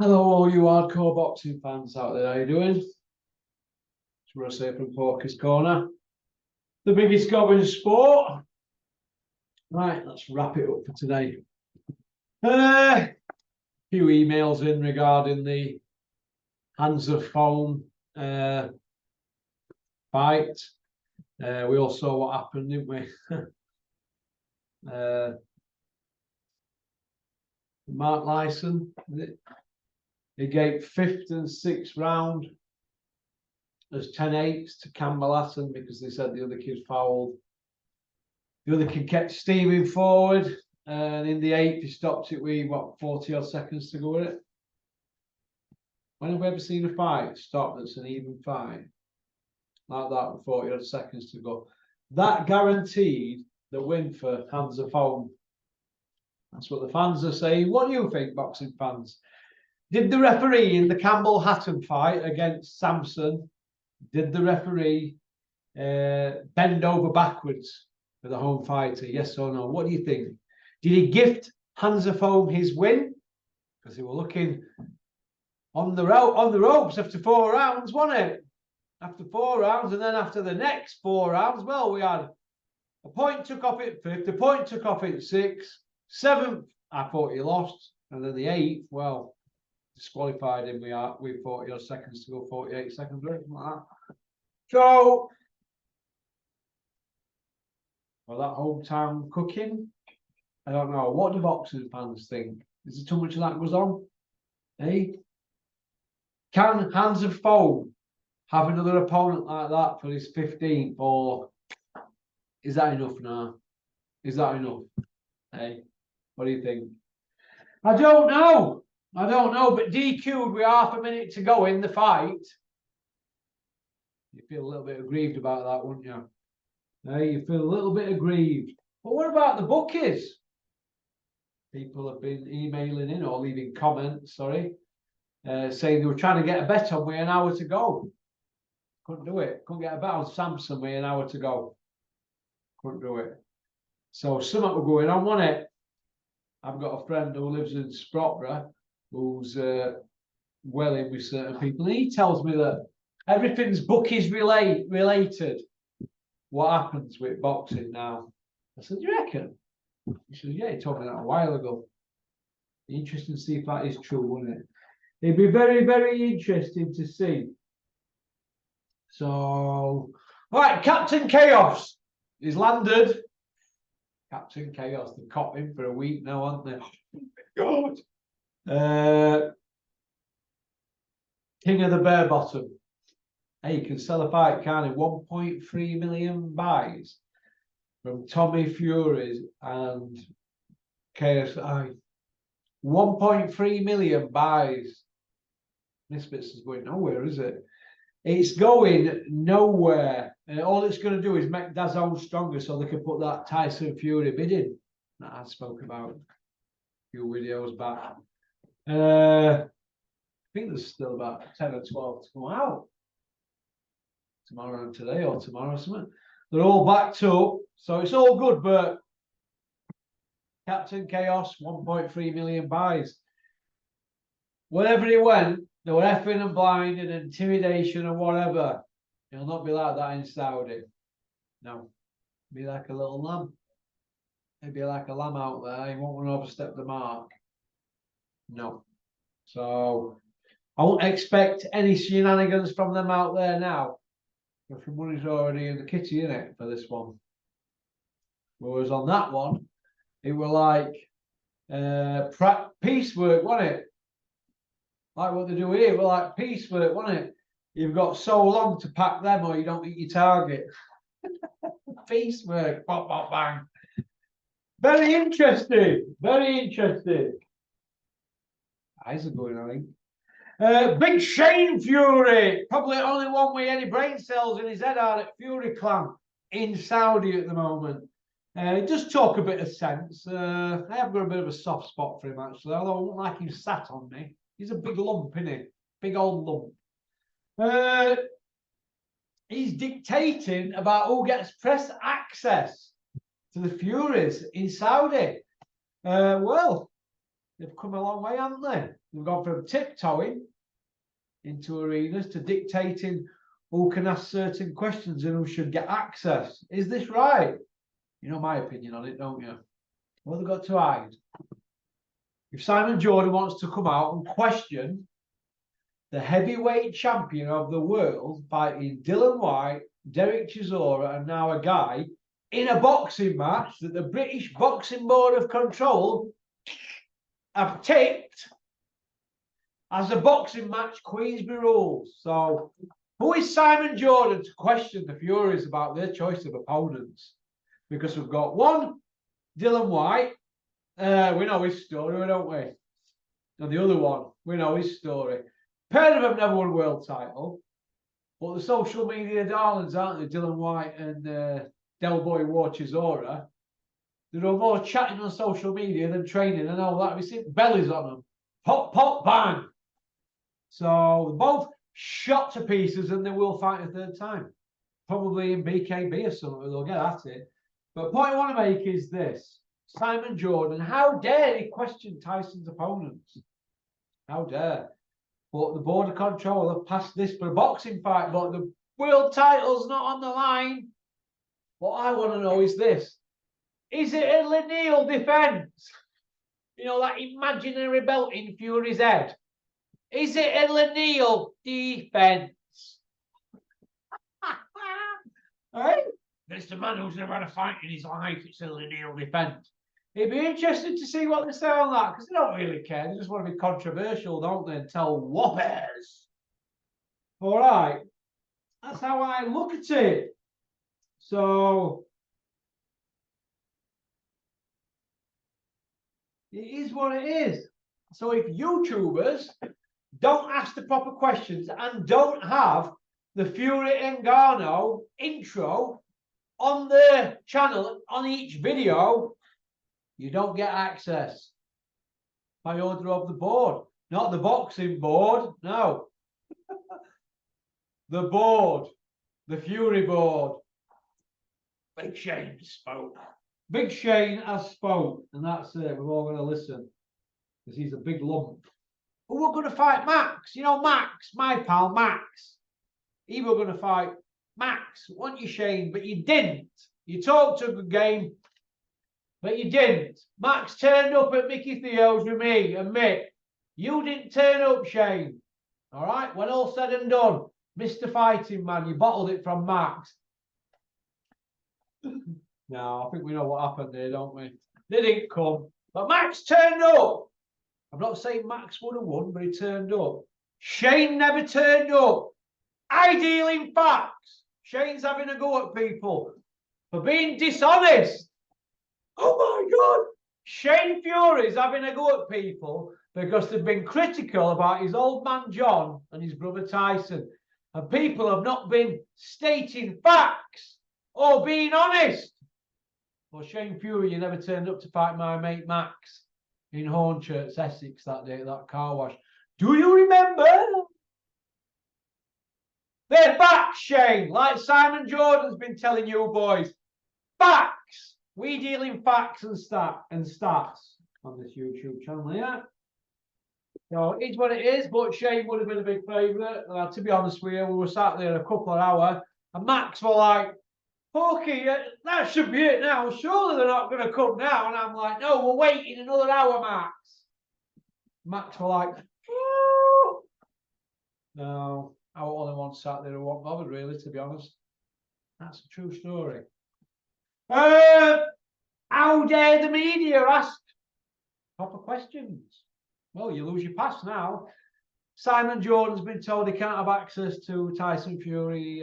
Hello, all you hardcore boxing fans out there. How you doing? It's Russ here from Porky's Corner, the biggest gob in sport. Right, let's wrap it up for today. A few emails in regarding the Hands of Foam fight. We all saw what happened, didn't we? Mark Lyson, he gave fifth and sixth round as 10-8s to Campbell Hatton because they said the other kid fouled. The other kid kept steaming forward, and in the eighth, he stopped it with what 40 odd seconds to go with it. When have we ever seen a fight stop that's an even fight like that with 40 odd seconds to go? That guaranteed the win for Hands of Foam. That's what the fans are saying. What do you think, boxing fans? Did the referee in the Campbell Hatton fight against Samson, did the referee bend over backwards for the home fighter? Yes or no? What do you think? Did he gift Hands of Foam his win? Because they were looking on the ropes after 4 rounds, wasn't it? After 4 rounds, and then after the next 4 rounds, well, we had a point took off at fifth, a point took off at sixth, seventh, I thought he lost, and then the eighth, well, disqualified him with 40 odd seconds to go, 48 seconds, right? Like that. So, well, that hometown cooking, I don't know. What do boxing fans think? Is there too much of that goes on? Hey? Can Hands of Foam have another opponent like that for his 15th, or is that enough now? Is that enough? Hey, what do you think? I don't know. I don't know, but DQ'd with half a minute to go in the fight. You feel a little bit aggrieved about that, wouldn't you? Hey, you feel a little bit aggrieved. But what about the bookies? People have been emailing in or leaving comments, saying they were trying to get a bet on with an hour to go. Couldn't do it. Couldn't get a bet on Samson with an hour to go. Couldn't do it. So something was going on, wasn't it? I've got a friend who lives in Sprotborough who's well in with certain people. And he tells me that everything's bookies related. What happens with boxing now? I said, you reckon? He said, yeah, he told me that a while ago. Interesting to see if that is true, wouldn't it? It'd be very, very interesting to see. So, all right, Captain Chaos is landed. Captain Chaos, they've caught him for a week now, haven't they? Oh, God. King of the Bare Bottom. Hey, you can sell a fight, can't you? 1.3 million buys from Tommy Fury and KSI. 1.3 million buys. This bit's going nowhere, is it? It's going nowhere. All it's going to do is make DAZN stronger so they can put that Tyson Fury bid in that I spoke about a few videos back. I think there's still about 10 or 12 to come out tomorrow and today or tomorrow or something. They're all backed up, so it's all good, but Captain Chaos, 1.3 million buys. Wherever he went, they were effing and blind and intimidation or whatever. He'll not be like that in Saudi. No. Be like a little lamb. He'll be like a lamb out there. He won't want to overstep the mark. No. So I won't expect any shenanigans from them out there now. Because the money's already in the kitty, isn't it, for this one? Whereas on that one, it were like piecework, wasn't it? Like what they do here, were like piecework, wasn't it? You've got so long to pack them or you don't hit your target. Piecework, bop, bop, bang. Very interesting. Very interesting. Eyes are going, I think. Big Shane Fury, probably only one with any brain cells in his head out at Fury Clan in Saudi at the moment. Just talk a bit of sense. I have got a bit of a soft spot for him, actually, although I won't like him sat on me. He's a big lump, isn't he? Big old lump. He's dictating about who gets press access to the Furies in Saudi. Well, They've come a long way, haven't they? They've gone from tiptoeing into arenas to dictating who can ask certain questions and who should get access. Is this right? You know my opinion on it, don't you? What have they got to hide? If Simon Jordan wants to come out and question the heavyweight champion of the world fighting Dylan White, Derek Chisora, and now a guy in a boxing match that the British Boxing Board of Control have ticked as a boxing match Queensberry rules. So, who is Simon Jordan to question the Furies about their choice of opponents? Because we've got one, Dylan White. We know his story, don't we? And the other one, we know his story. Pair of them never won a world title, but the social media darlings, aren't they? Dylan White and Del Boy War Chisora. They're more chatting on social media than training and all that. We see bellies on them. Pop, pop, bang. So they're both shot to pieces and they will fight a third time. Probably in BKB or something, they'll get at it. But the point I want to make is this. Simon Jordan, how dare he question Tyson's opponents? How dare? But the Board of Control have passed this for a boxing fight, but the world title's not on the line. What I want to know is this. Is it a lineal defence? You know, that imaginary belt in Fury's head. Is it a lineal defence? Hey? It's the man who's never had a fight in his life. It's a lineal defence. It'd be interesting to see what they say on that, because they don't really care. They just want to be controversial, don't they? And tell whoppers. All right. That's how I look at it. So, it is what it is. So if YouTubers don't ask the proper questions and don't have the Fury Ngannou intro on their channel on each video, you don't get access by order of the board. Not the boxing board, no. The board, the Fury board. Big Shane spoke. Big Shane has spoke, and that's it. We're all going to listen because he's a big lump. But we're going to fight Max. You know, Max, my pal, Max. He were going to fight Max, weren't you, Shane? But you didn't. You talked a good game, but you didn't. Max turned up at Mickey Theo's with me and Mick. You didn't turn up, Shane. All right? When all said and done, Mr. Fighting Man, you bottled it from Max. No, I think we know what happened there, don't we? They didn't come. But Max turned up. I'm not saying Max would have won, but he turned up. Shane never turned up. I deal in facts. Shane's having a go at people for being dishonest. Oh my God. Shane Fury's having a go at people because they've been critical about his old man John and his brother Tyson. And people have not been stating facts or being honest. Well, Shane Fury, you never turned up to fight my mate Max in Hornchurch, Essex that day at that car wash. Do you remember? They're facts, Shane, like Simon Jordan's been telling you boys. Facts. We deal in facts and stats on this YouTube channel here. So it's what it is, but Shane would have been a big favourite. To be honest with you, we were sat there a couple of hours, and Max were like, okay, that should be it now. Surely they're not going to come now. And I'm like, no, we're waiting another hour, Max. Max were like, oh. No, I was the only one sat there who wasn't bothered, really, to be honest. That's a true story. How dare the media ask proper questions? Well, you lose your pass now. Simon Jordan's been told he can't have access to Tyson Fury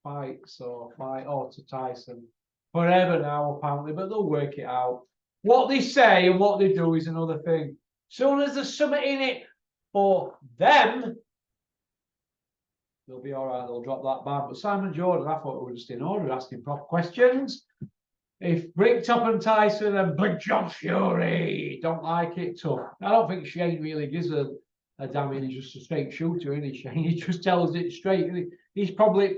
fights or to Tyson forever now, apparently, but they'll work it out. What they say and what they do is another thing. Soon as there's something in it for them, they'll be all right, they'll drop that ban. But Simon Jordan, I thought we were just in order, asking proper questions. If Bricktop and Tyson and Big John Fury don't like it, tough. I don't think Shane really gives a damn. He's just a straight shooter, isn't he, Shane? He just tells it straight. He's probably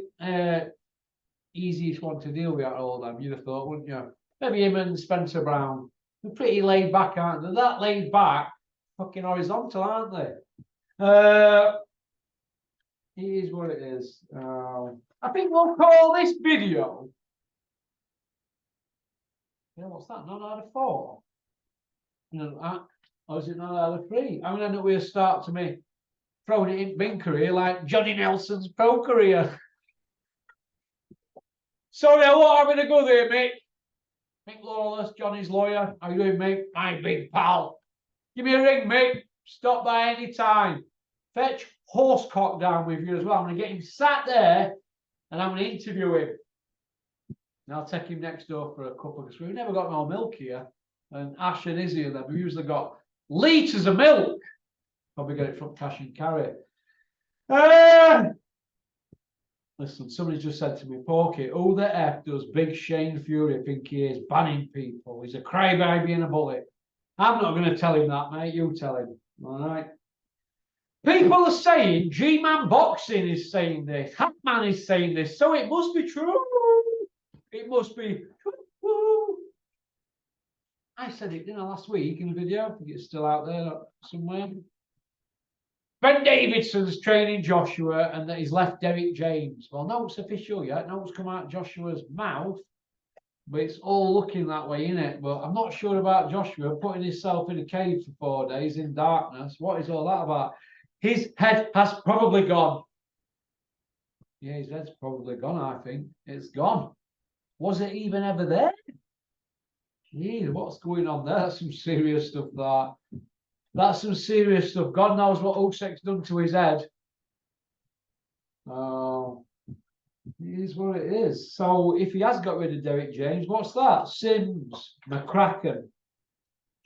easiest one to deal with out of all them, you'd have thought, wouldn't you? Maybe him and Spencer Brown. They're pretty laid back, aren't they? That laid back, fucking horizontal, aren't they? It is what it is. I think we'll call this video. Yeah, what's that? Not out of 4? No, or is it not out of 3? I'm gonna end up with a start to me throwing it in bin career like Johnny Nelson's pro career. So now what I'm gonna go there, mate. Mick Lawless, Johnny's lawyer. How you doing, mate? My big pal. Give me a ring, mate. Stop by any time. Fetch Horsecock down with you as well. I'm going to get him sat there and I'm going to interview him. And I'll take him next door for a cuppa because we've never got no milk here. And Ash and Izzy and them, we've usually got litres of milk. Probably get it from Cash and Carry. Listen, somebody just said to me, Porky, who the F does Big Shane Fury think he is banning people? He's a crybaby and a bully. I'm not going to tell him that, mate. You tell him. All right. People are saying G-Man Boxing is saying this. Hatman is saying this. So it must be true. It must be true. I said it, didn't I, last week in a video? I think it's still out there somewhere. Ben Davidson's training Joshua and that he's left Derek James. Well, no, it's official yet. No, it's come out Joshua's mouth. But it's all looking that way, innit? But I'm not sure about Joshua putting himself in a cave for 4 days in darkness. What is all that about? His head has probably gone. Yeah, his head's probably gone, I think. It's gone. Was it even ever there? Gee, what's going on there? That's some serious stuff, that. That's some serious stuff. God knows what Usyk's done to his head. Oh. It is what it is. So if he has got rid of Derek James, what's that? Sims, McCracken,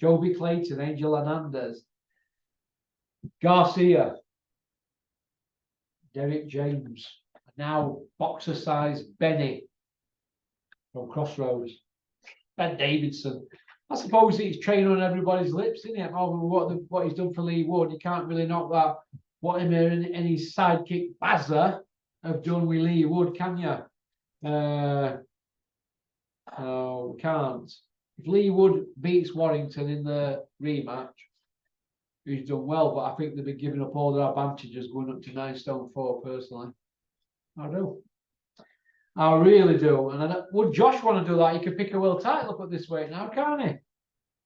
Joby Clayton, Angel Hernandez, Garcia, Derek James, now boxer size Benny from Crossroads, Ben Davidson. I suppose he's training on everybody's lips, isn't it? Over what he's done for Lee Wood, you can't really knock that. What him and his sidekick Bazza have done with Lee Wood, can you? No, we can't. If Lee Wood beats Warrington in the rematch, he's done well, but I think they've been giving up all their advantages going up to 9 stone 4, personally. I do. I really do. And would Josh want to do that? He could pick a world title up at this weight now, can't he?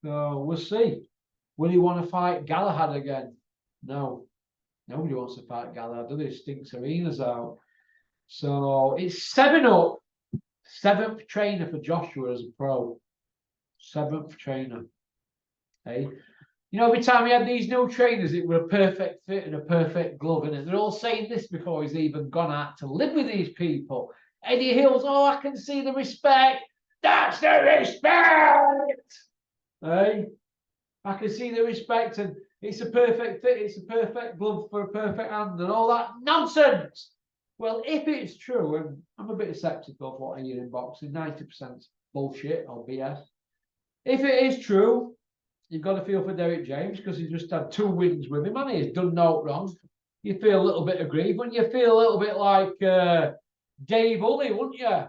So we'll see. Will he want to fight Galahad again? No. Nobody wants to fight Galahad, do they? Stinks arenas out. So it's 7 up. 7th trainer for Joshua as a pro. 7th trainer. Hey, you know, every time he had these new trainers, it was a perfect fit and a perfect glove, and they're all saying this before he's even gone out to live with these people. Eddie Hills, oh, I can see the respect. That's the respect. Hey, I can see the respect, and it's a perfect fit. It's a perfect glove for a perfect hand, and all that nonsense. Well, if it's true, and I'm a bit skeptical of what I hear in boxing, 90% bullshit or BS. If it is true, you've got to feel for Derek James because he just had 2 wins with him and he's done no wrong. You feel a little bit aggrieved, wouldn't you? Feel a little bit like Dave Ulley, wouldn't you?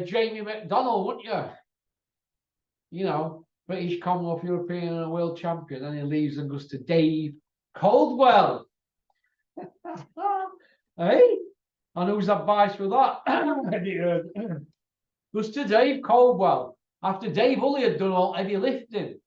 Jamie McDonnell, wouldn't you? You know, British Commonwealth, European and World Champion. Then he leaves and goes to Dave Caldwell. Hey? And whose advice for that? Goes to Dave Caldwell. After Dave Ulley had done all heavy lifting.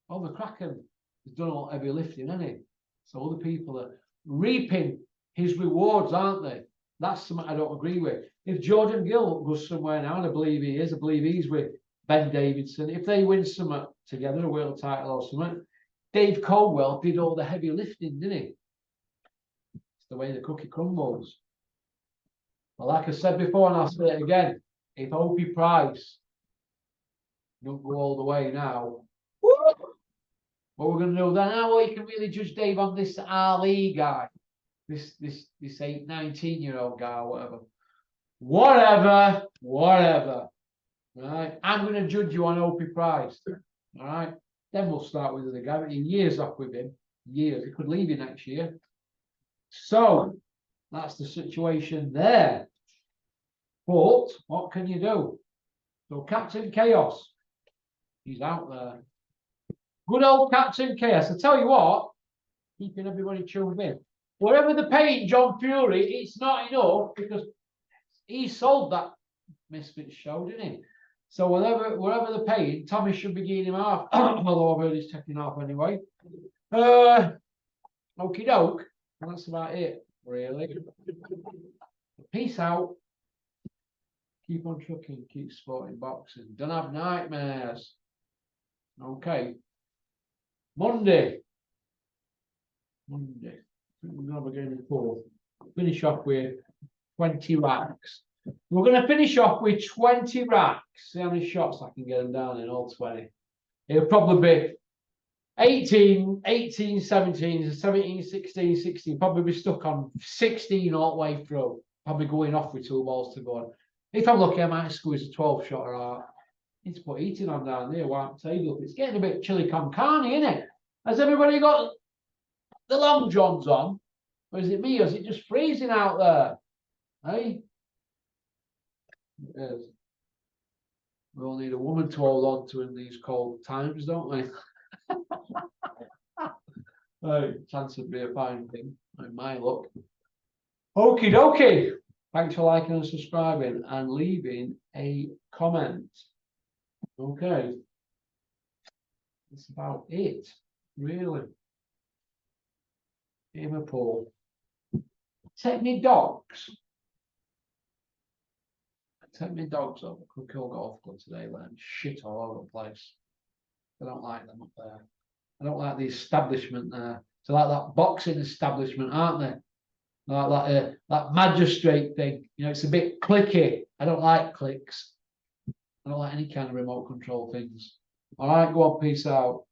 Oh, the Kraken has done all heavy lifting, hasn't he? So other people are reaping his rewards, aren't they? That's something I don't agree with. If Jordan Gill goes somewhere now, and I believe he is, I believe he's with Ben Davidson. If they win something together, a world title or something, Dave Caldwell did all the heavy lifting, didn't he? It's the way the cookie crumbles. Well, like I said before, and I'll say it again, if Opie Price don't go all the way now, woo, what we're going to do then? Now, well, you can really judge Dave on this Ali guy, this 19-year-old guy or whatever. Right? I'm going to judge you on Opie Price. All right? Then we'll start with the guy. Years off with him. Years. He could leave you next year. So that's the situation there. But what can you do? So Captain Chaos, He's out there. Good old Captain Chaos. I tell you what, keeping everybody tuned in. Whatever the paying John Fury, it's not enough because he sold that Misfits show, didn't he? So whatever the paying, Tommy should be getting him off. Although I've heard he's taking off anyway. Okie doke. That's about it, really. Peace out. Keep on trucking, keep sporting boxing. Don't have nightmares. Okay. Monday. I think we're gonna have a game of pool. Finish off with 20 racks. We're going to finish off with 20 racks. See how many shots I can get them down in all 20. It'll probably be 18, 17, 17, 16, 16. Probably be stuck on 16 all the way through. Probably going off with 2 balls to go. If I'm lucky, I might squeeze a 12-shotter out. Need to put heating on down there. Wipe the table up. It's getting a bit chilly con carne, isn't it? Has everybody got the long johns on? Or is it me? Or is it just freezing out there? Hey? It is. We all need a woman to hold on to in these cold times, don't we? Hey, chance would be a fine thing, in my luck. Okie dokie. Thanks for liking and subscribing and leaving a comment. Okay. That's about it, really. Game of pool. Take me dogs. Take my dogs up. Could kill golf club today, let them shit all over the place. I don't like them up there. I don't like the establishment there. So like that boxing establishment, aren't they? Like that magistrate thing. You know, it's a bit clicky. I don't like clicks. I don't like any kind of remote control things. All right, go on, peace out.